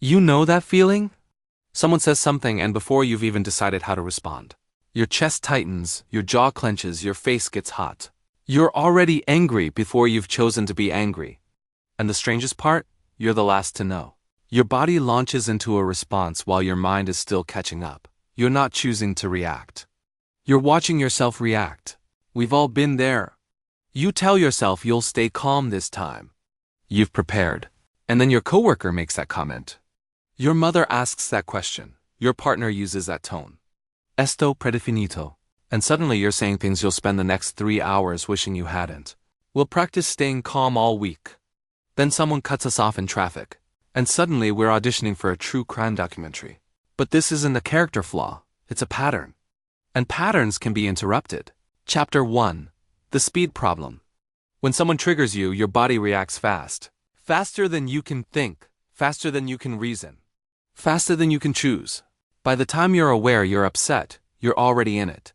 You know that feeling? Someone says something and before you've even decided how to respond, your chest tightens, your jaw clenches, your face gets hot. You're already angry before you've chosen to be angry. And the strangest part? You're the last to know. Your body launches into a response while your mind is still catching up. You're not choosing to react. You're watching yourself react. We've all been there. You tell yourself you'll stay calm this time. You've prepared. And then your coworker makes that comment. Your mother asks that question. Your partner uses that tone. Esto predefinito. And suddenly you're saying things you'll spend the next 3 hours wishing you hadn't. We'll practice staying calm all week. Then someone cuts us off in traffic. And suddenly we're auditioning for a true crime documentary. But this isn't a character flaw, it's a pattern. And patterns can be interrupted. Chapter 1. The speed problem. When someone triggers you, your body reacts fast. Faster than you can think. Faster than you can reason. Faster than you can choose. By the time you're aware you're upset, you're already in it.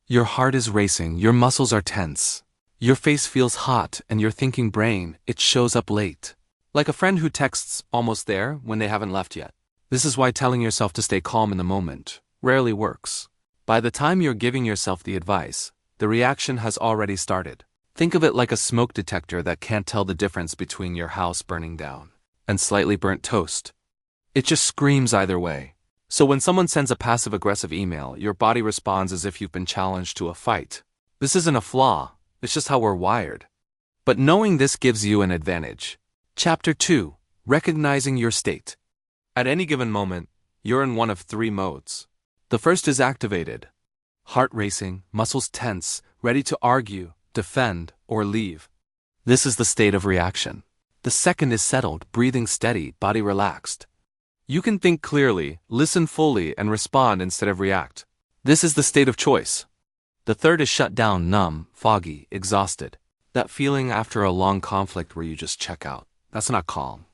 Your heart is racing, your muscles are tense. Your face feels hot, and your thinking brain, it shows up late. Like a friend who texts almost there when they haven't left yet. This is why telling yourself to stay calm in the moment rarely works. By the time you're giving yourself the advice, the reaction has already started. Think of it like a smoke detector that can't tell the difference between your house burning down and slightly burnt toast. It just screams either way. So when someone sends a passive-aggressive email, your body responds as if you've been challenged to a fight. This isn't a flaw, it's just how we're wired. But knowing this gives you an advantage. Chapter 2. Recognizing your state. At any given moment, you're in one of 3 modes. The first is activated. Heart racing, muscles tense, ready to argue, defend, or leave. This is the state of reaction. The second is settled, breathing steady, body relaxed. You can think clearly, listen fully, and respond instead of react. This is the state of choice. The third is shut down, numb, foggy, exhausted. That feeling after a long conflict where you just check out. That's not calm.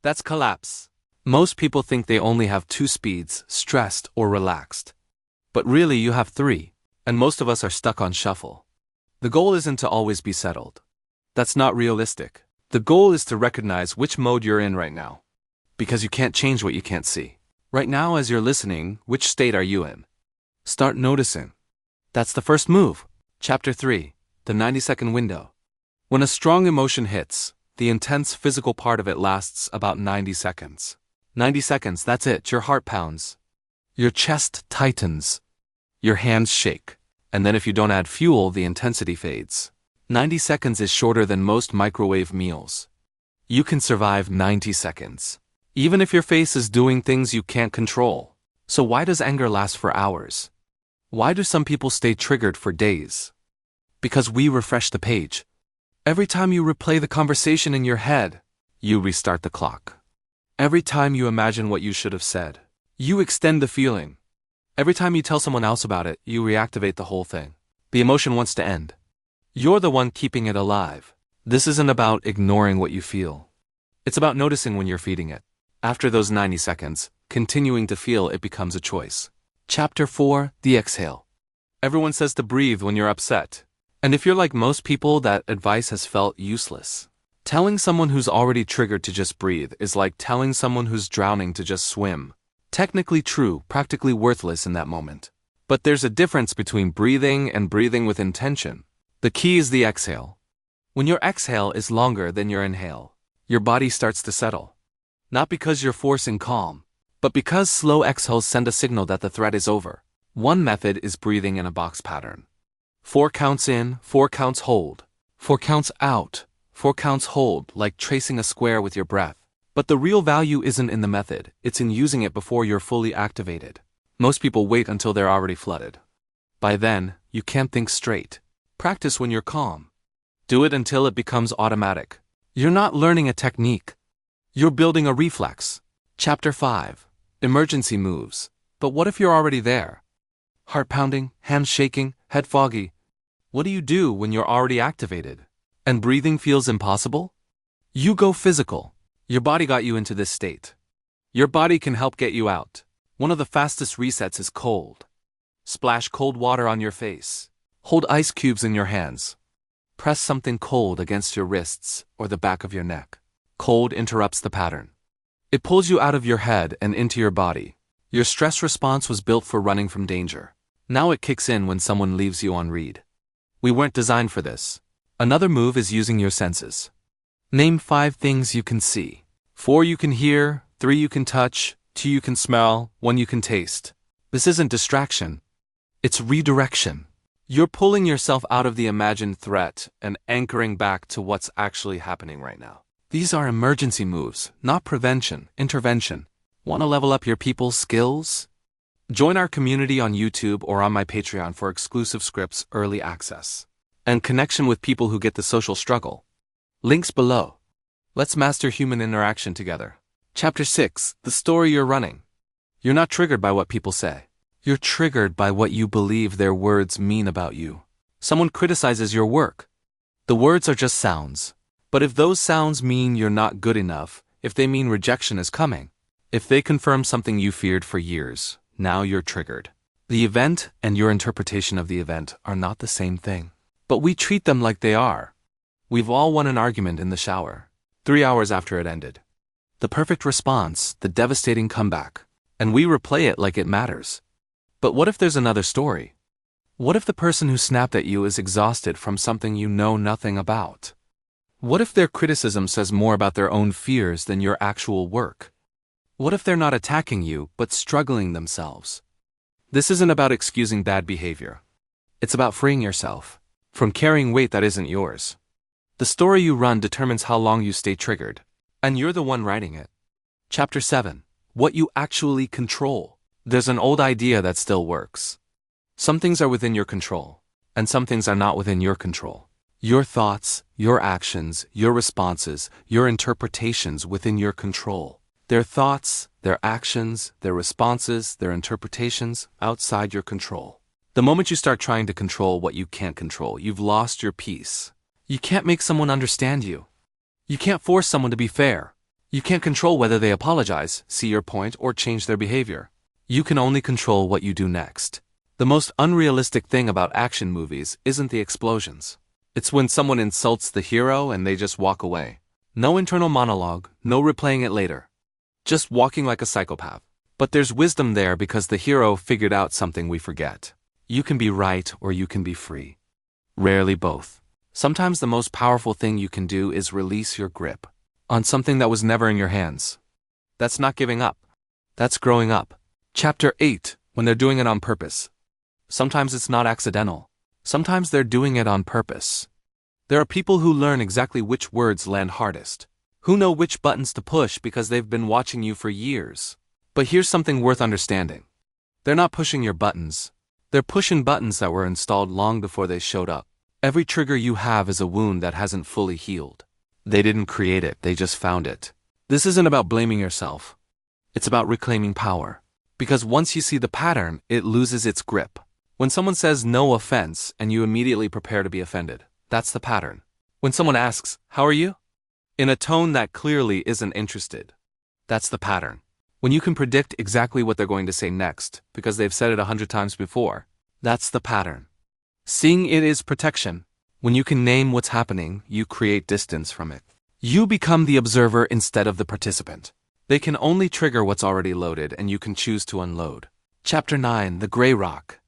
That's collapse. Most people think they only have 2 speeds, stressed or relaxed. But really you have 3, and most of us are stuck on shuffle. The goal isn't to always be settled. That's not realistic. The goal is to recognize which mode you're in right now. Because you can't change what you can't see. Right now as you're listening, which state are you in? Start noticing. That's the first move. Chapter 3. The 90-second window. When a strong emotion hits, the intense physical part of it lasts about 90 seconds. 90 seconds, that's it. Your heart pounds. Your chest tightens. Your hands shake. And then if you don't add fuel, the intensity fades. 90 seconds is shorter than most microwave meals. You can survive 90 seconds. Even if your face is doing things you can't control. So why does anger last for hours? Why do some people stay triggered for days? Because we refresh the page. Every time you replay the conversation in your head, you restart the clock. Every time you imagine what you should have said, you extend the feeling. Every time you tell someone else about it, you reactivate the whole thing. The emotion wants to end. You're the one keeping it alive. This isn't about ignoring what you feel. It's about noticing when you're feeding it. After those 90 seconds, continuing to feel it becomes a choice. Chapter 4. The exhale. Everyone says to breathe when you're upset. And if you're like most people, that advice has felt useless. Telling someone who's already triggered to just breathe is like telling someone who's drowning to just swim. Technically true, practically worthless in that moment. But there's a difference between breathing and breathing with intention. The key is the exhale. When your exhale is longer than your inhale, your body starts to settle. Not because you're forcing calm, but because slow exhales send a signal that the threat is over. One method is breathing in a box pattern. 4 counts in, 4 counts hold. 4 counts out, 4 counts hold, like tracing a square with your breath. But the real value isn't in the method, it's in using it before you're fully activated. Most people wait until they're already flooded. By then, you can't think straight. Practice when you're calm. Do it until it becomes automatic. You're not learning a technique. You're building a reflex. Chapter 5. Emergency moves. But what if you're already there? Heart pounding, hands shaking, head foggy. What do you do when you're already activated? And breathing feels impossible? You go physical. Your body got you into this state. Your body can help get you out. One of the fastest resets is cold. Splash cold water on your face. Hold ice cubes in your hands. Press something cold against your wrists or the back of your neck. Cold interrupts the pattern. It pulls you out of your head and into your body. Your stress response was built for running from danger. Now it kicks in when someone leaves you on read. We weren't designed for this. Another move is using your senses. Name 5 things you can see. 4 you can hear, 3 you can touch, 2 you can smell, 1 you can taste. This isn't distraction. It's redirection. You're pulling yourself out of the imagined threat and anchoring back to what's actually happening right now. These are emergency moves, not prevention, intervention. Want to level up your people skills? Join our community on YouTube or on my Patreon for exclusive scripts, early access, and connection with people who get the social struggle. Links below. Let's master human interaction together. Chapter 6. The story you're running. You're not triggered by what people say. You're triggered by what you believe their words mean about you. Someone criticizes your work. The words are just sounds. But if those sounds mean you're not good enough, if they mean rejection is coming, if they confirm something you feared for years, now you're triggered. The event and your interpretation of the event are not the same thing. But we treat them like they are. We've all won an argument in the shower, 3 hours after it ended. The perfect response, the devastating comeback, and we replay it like it matters. But what if there's another story? What if the person who snapped at you is exhausted from something you know nothing about? What if their criticism says more about their own fears than your actual work? What if they're not attacking you, but struggling themselves? This isn't about excusing bad behavior. It's about freeing yourself from carrying weight that isn't yours. The story you run determines how long you stay triggered, and you're the one writing it. Chapter 7. What you actually control. There's an old idea that still works. Some things are within your control, and some things are not within your control. Your thoughts, your actions, your responses, your interpretations within your control. Their thoughts, their actions, their responses, their interpretations outside your control. The moment you start trying to control what you can't control, you've lost your peace. You can't make someone understand you. You can't force someone to be fair. You can't control whether they apologize, see your point, or change their behavior. You can only control what you do next. The most unrealistic thing about action movies isn't the explosions. It's when someone insults the hero and they just walk away. No internal monologue, no replaying it later. Just walking like a psychopath. But there's wisdom there because the hero figured out something we forget. You can be right or you can be free. Rarely both. Sometimes the most powerful thing you can do is release your grip on something that was never in your hands. That's not giving up. That's growing up. Chapter 8. When they're doing it on purpose. Sometimes it's not accidental. Sometimes they're doing it on purpose. There are people who learn exactly which words land hardest, who know which buttons to push because they've been watching you for years. But here's something worth understanding. They're not pushing your buttons. They're pushing buttons that were installed long before they showed up. Every trigger you have is a wound that hasn't fully healed. They didn't create it, they just found it. This isn't about blaming yourself. It's about reclaiming power. Because once you see the pattern, it loses its grip. When someone says no offense and you immediately prepare to be offended, that's the pattern. When someone asks, "How are you?" in a tone that clearly isn't interested, that's the pattern. When you can predict exactly what they're going to say next because they've said it 100 times before, that's the pattern. Seeing it is protection. When you can name what's happening, you create distance from it. You become the observer instead of the participant. They can only trigger what's already loaded and you can choose to unload. Chapter 9. The Gray Rock.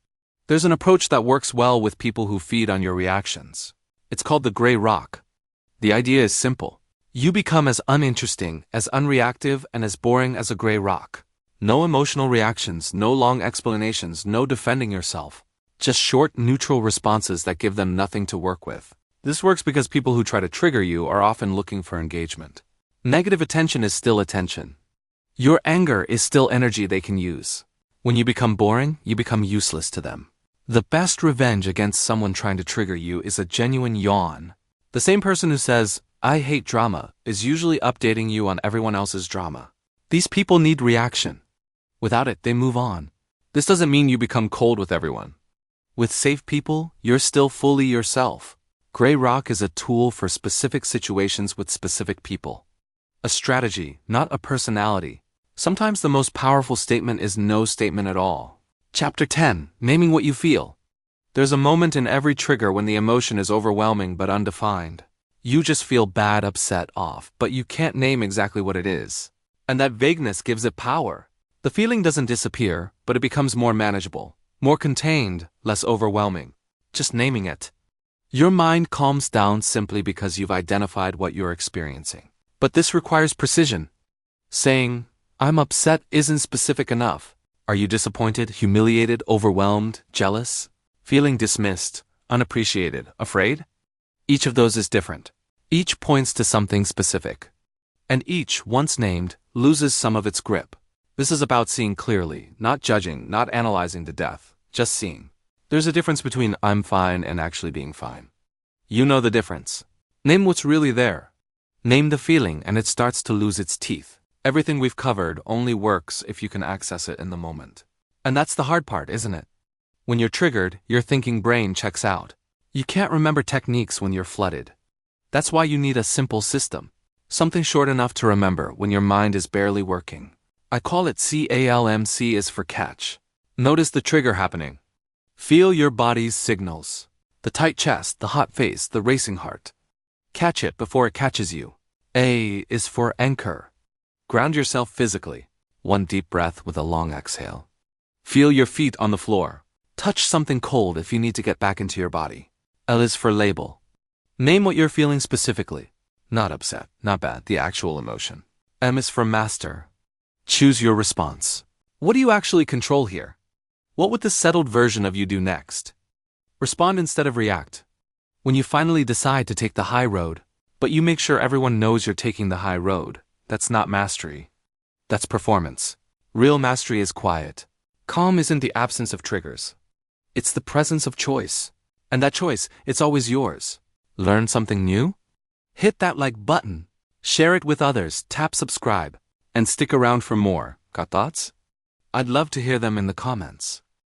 There's an approach that works well with people who feed on your reactions. It's called the gray rock. The idea is simple. You become as uninteresting, as unreactive, and as boring as a gray rock. No emotional reactions, no long explanations, no defending yourself. Just short, neutral responses that give them nothing to work with. This works because people who try to trigger you are often looking for engagement. Negative attention is still attention. Your anger is still energy they can use. When you become boring, you become useless to them. The best revenge against someone trying to trigger you is a genuine yawn. The same person who says, "I hate drama," is usually updating you on everyone else's drama. These people need reaction. Without it, they move on. This doesn't mean you become cold with everyone. With safe people, you're still fully yourself. Gray rock is a tool for specific situations with specific people. A strategy, not a personality. Sometimes the most powerful statement is no statement at all. Chapter 10. Naming what you feel. There's a moment in every trigger when the emotion is overwhelming but undefined. You just feel bad, upset, off, but you can't name exactly what it is. And that vagueness gives it power. The feeling doesn't disappear, but it becomes more manageable, more contained, less overwhelming. Just naming it. Your mind calms down simply because you've identified what you're experiencing. But this requires precision. Saying, I'm upset isn't specific enough. Are you disappointed, humiliated, overwhelmed, jealous? Feeling dismissed, unappreciated, afraid? Each of those is different. Each points to something specific. And each, once named, loses some of its grip. This is about seeing clearly, not judging, not analyzing to death, just seeing. There's a difference between I'm fine and actually being fine. You know the difference. Name what's really there. Name the feeling and it starts to lose its teeth. Everything we've covered only works if you can access it in the moment. And that's the hard part, isn't it? When you're triggered, your thinking brain checks out. You can't remember techniques when you're flooded. That's why you need a simple system. Something short enough to remember when your mind is barely working. I call it CALM. C is for catch. Notice the trigger happening. Feel your body's signals. The tight chest, the hot face, the racing heart. Catch it before it catches you. A is for anchor. Ground yourself physically. One deep breath with a long exhale. Feel your feet on the floor. Touch something cold if you need to get back into your body. L is for label. Name what you're feeling specifically. Not upset, not bad, the actual emotion. M is for master. Choose your response. What do you actually control here? What would the settled version of you do next? Respond instead of react. When you finally decide to take the high road, but you make sure everyone knows you're taking the high road, that's not mastery. That's performance. Real mastery is quiet. Calm isn't the absence of triggers. It's the presence of choice. And that choice, it's always yours. Learn something new? Hit that like button. Share it with others, tap subscribe, and stick around for more. Got thoughts? I'd love to hear them in the comments.